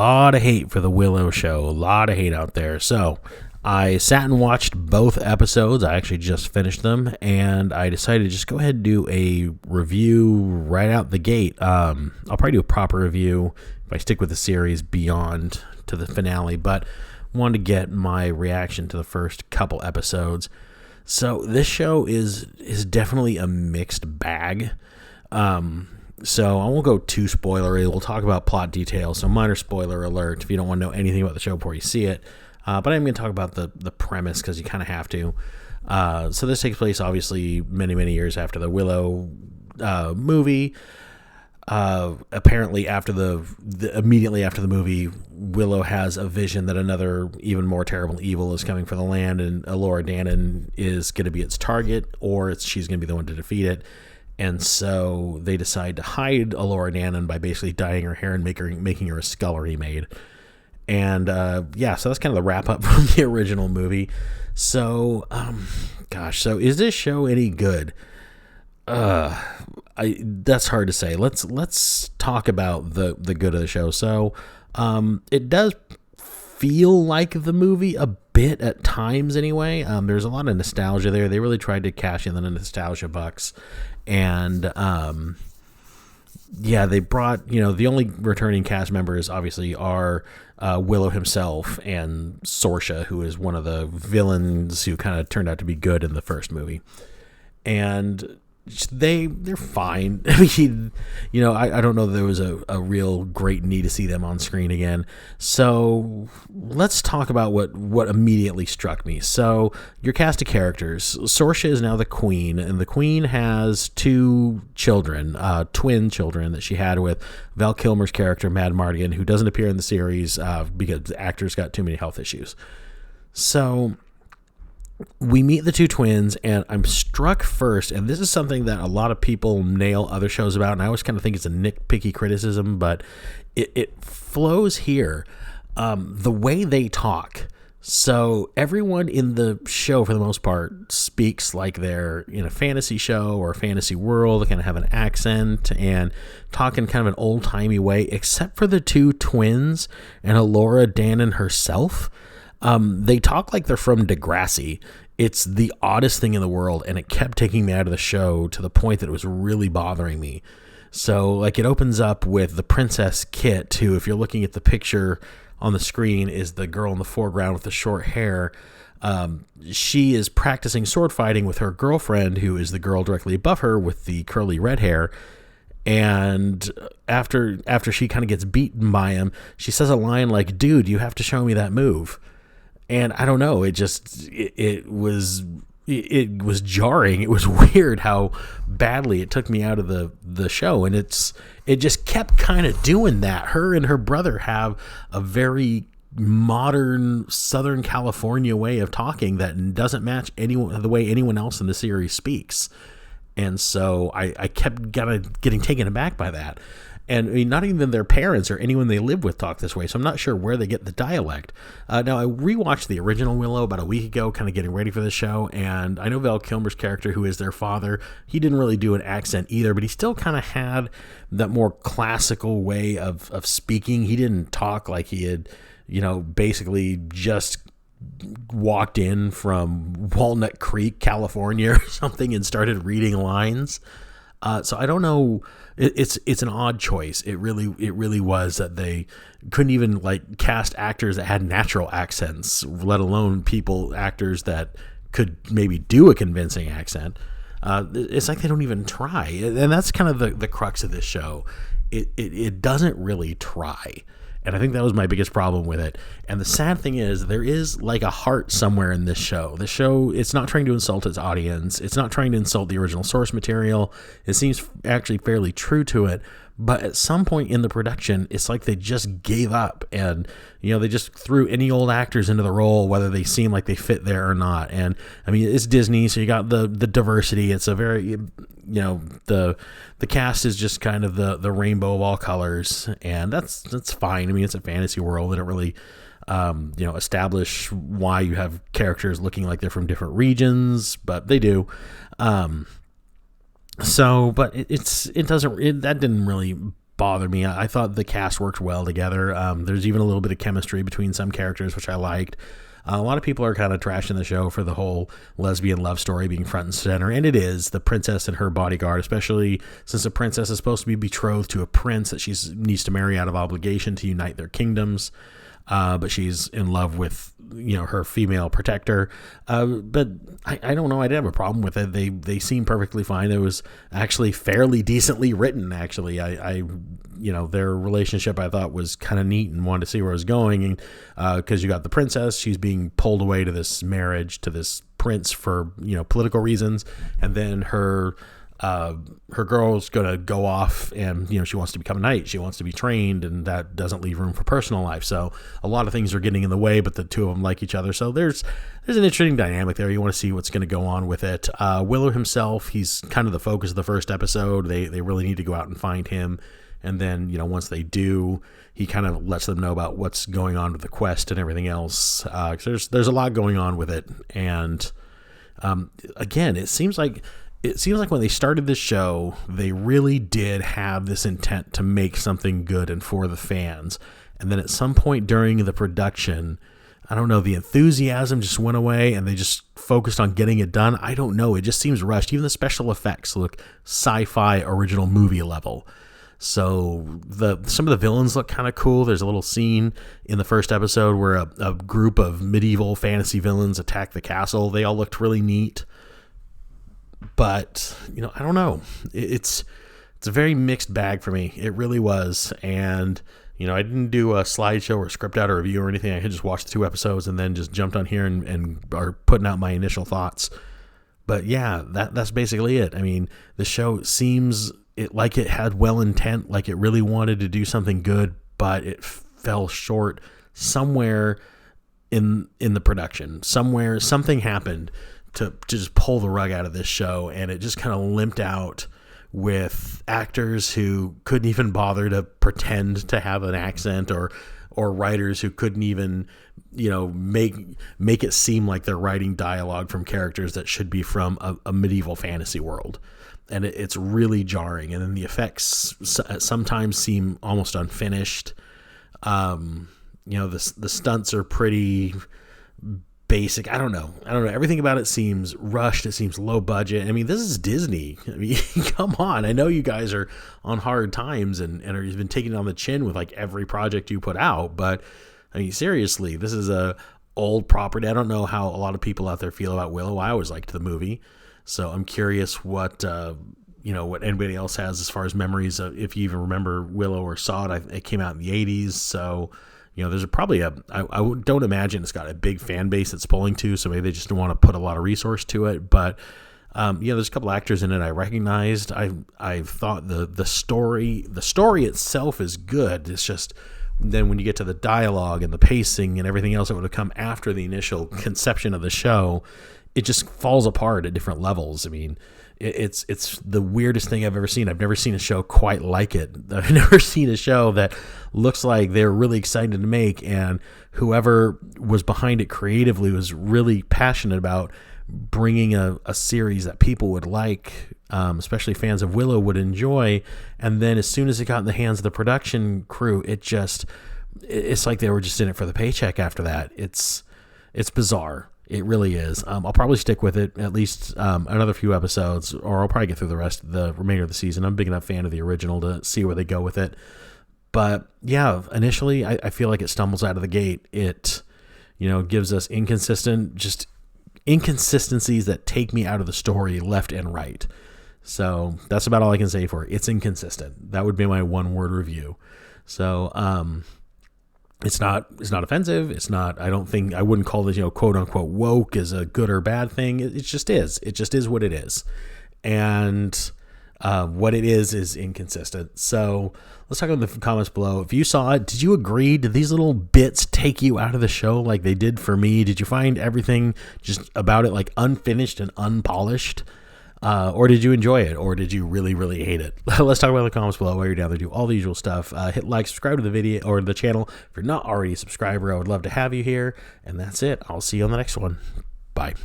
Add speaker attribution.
Speaker 1: lot of hate for the Willow show. A lot of hate out there. So I sat and watched both episodes. I actually just finished them, and I decided to just go ahead and do a review right out the gate. I'll probably do a proper review if I stick with the series beyond to the finale, but wanted to get my reaction to the first couple episodes. So this show is definitely a mixed bag. So I won't go too spoilery. We'll talk about plot details. So minor spoiler alert if you don't want to know anything about the show before you see it. But I'm going to talk about the premise because you kind of have to. So this takes place obviously many, many years after the Willow movie. Apparently immediately after the movie, Willow has a vision that another even more terrible evil is coming for the land, and Elora Danan is going to be its target, or she's going to be the one to defeat it. And so they decide to hide Elora Danan by basically dyeing her hair and making her a scullery maid. And so that's kind of the wrap up from the original movie. So, so is this show any good? That's hard to say. Let's talk about the good of the show. So, it does feel like the movie a bit at times anyway. There's a lot of nostalgia there. They really tried to cash in the nostalgia bucks. And, they brought, the only returning cast members obviously are Willow himself and Sorsha, who is one of the villains who kind of turned out to be good in the first movie. And they're fine. I mean, I don't know that there was a real great need to see them on screen again. So let's talk about what immediately struck me. So your cast of characters, Sorsha is now the queen, and the queen has two children, twin children that she had with Val Kilmer's character, Mad Mardigan, who doesn't appear in the series because the actor's got too many health issues. So we meet the two twins, and I'm struck first, and this is something that a lot of people nail other shows about, and I always kind of think it's a nitpicky criticism, but it flows here. The way they talk. So everyone in the show, for the most part, speaks like they're in a fantasy show or a fantasy world. They kind of have an accent and talk in kind of an old-timey way, except for the two twins and Elora Danan herself. They talk like they're from Degrassi. It's the oddest thing in the world, and it kept taking me out of the show to the point that it was really bothering me. So, it opens up with the Princess Kit, who, if you're looking at the picture on the screen, is the girl in the foreground with the short hair. She is practicing sword fighting with her girlfriend, who is the girl directly above her with the curly red hair. And after she kind of gets beaten by him, she says a line like, "Dude, you have to show me that move." And I don't know, it was jarring. It was weird how badly it took me out of the show. And it just kept kind of doing that. Her and her brother have a very modern Southern California way of talking that doesn't match the way anyone else in the series speaks. And so I kept getting taken aback by that. And I mean, not even their parents or anyone they live with talk this way, so I'm not sure where they get the dialect. Now, I rewatched the original Willow about a week ago, kind of getting ready for the show, and I know Val Kilmer's character, who is their father, he didn't really do an accent either, but he still kind of had that more classical way of speaking. He didn't talk like he had, basically just walked in from Walnut Creek, California or something and started reading lines. So I don't know. It's an odd choice. It really was that they couldn't even cast actors that had natural accents, let alone actors that could maybe do a convincing accent. It's like they don't even try, and that's kind of the crux of this show. It doesn't really try. And I think that was my biggest problem with it. And the sad thing is, there is a heart somewhere in this show. The show, it's not trying to insult its audience. It's not trying to insult the original source material. It seems actually fairly true to it. But at some point in the production, it's like they just gave up and, they just threw any old actors into the role, whether they seem like they fit there or not. And I mean, it's Disney, so you got the diversity. It's a very, the cast is just kind of the rainbow of all colors, and that's fine. I mean, it's a fantasy world. They don't really, establish why you have characters looking like they're from different regions, but they do. But that didn't really bother me. I thought the cast worked well together. There's even a little bit of chemistry between some characters, which I liked. A lot of people are kind of trashing the show for the whole lesbian love story being front and center, and it is. The princess and her bodyguard, especially since the princess is supposed to be betrothed to a prince that she needs to marry out of obligation to unite their kingdoms. But she's in love with, her female protector. But I don't know. I didn't have a problem with it. They seem perfectly fine. It was actually fairly decently written. Actually, I their relationship I thought was kind of neat and wanted to see where it was going. And because you got the princess, she's being pulled away to this marriage to this prince for political reasons, and then her girl's gonna go off and she wants to become a knight, she wants to be trained, and that doesn't leave room for personal life. So a lot of things are getting in the way, but the two of them like each other, so there's an interesting dynamic there. You want to see what's going to go on with it. Willow himself, he's kind of the focus of the first episode. They really need to go out and find him, and then once they do, he kind of lets them know about what's going on with the quest and everything else. 'Cause there's a lot going on with it, and again, it seems like when they started this show, they really did have this intent to make something good and for the fans. And then at some point during the production, I don't know, the enthusiasm just went away and they just focused on getting it done. I don't know. It just seems rushed. Even the special effects look sci-fi original movie level. So some of the villains look kind of cool. There's a little scene in the first episode where a group of medieval fantasy villains attack the castle. They all looked really neat. But, I don't know. It's a very mixed bag for me. It really was. And, I didn't do a slideshow or script out a review or anything. I could just watch the 2 episodes and then just jumped on here and are putting out my initial thoughts. But yeah, that's basically it. I mean, the show seems like it had well intent, like it really wanted to do something good, but it fell short somewhere in the production. Somewhere something happened to just pull the rug out of this show, and it just kind of limped out with actors who couldn't even bother to pretend to have an accent, or writers who couldn't even make it seem like they're writing dialogue from characters that should be from a medieval fantasy world. And it's really jarring. And then the effects sometimes seem almost unfinished. The stunts are pretty basic. I don't know. Everything about it seems rushed. It seems low budget. I mean, this is Disney. I mean, come on. I know you guys are on hard times and you've been taking it on the chin with like every project you put out. But I mean, seriously, this is a old property. I don't know how a lot of people out there feel about Willow. I always liked the movie. So I'm curious what anybody else has as far as memories of, if you even remember Willow or saw it. It came out in the 80s. So, there's probably I don't imagine it's got a big fan base it's pulling to. So maybe they just don't want to put a lot of resource to it. But, there's a couple actors in it I recognized. I thought the story itself is good. It's just then when you get to the dialogue and the pacing and everything else that would have come after the initial conception of the show, it just falls apart at different levels. I mean, it's the weirdest thing I've ever seen. I've never seen a show quite like it. I've never seen a show that looks like they're really excited to make, and whoever was behind it creatively was really passionate about bringing a series that people would like, especially fans of Willow would enjoy. And then as soon as it got in the hands of the production crew, it's like they were just in it for the paycheck after that. It's bizarre. It really is. I'll probably stick with it at least another few episodes, or I'll probably get through the remainder of the season. I'm a big enough fan of the original to see where they go with it. But yeah, initially I feel like it stumbles out of the gate. It, gives us inconsistencies that take me out of the story left and right. So that's about all I can say for it. It's inconsistent. That would be my 1-word review. So, It's not offensive. It's not, I wouldn't call this, quote unquote woke as a good or bad thing. It just is. It just is what it is. And what it is inconsistent. So let's talk about the comments below. If you saw it, did you agree? Did these little bits take you out of the show like they did for me? Did you find everything just about it like unfinished and unpolished? Or did you enjoy it? Or did you really, really hate it? Let's talk about it in the comments below while you're down there. Do all the usual stuff. Hit like, subscribe to the video or the channel. If you're not already a subscriber, I would love to have you here. And that's it. I'll see you on the next one. Bye.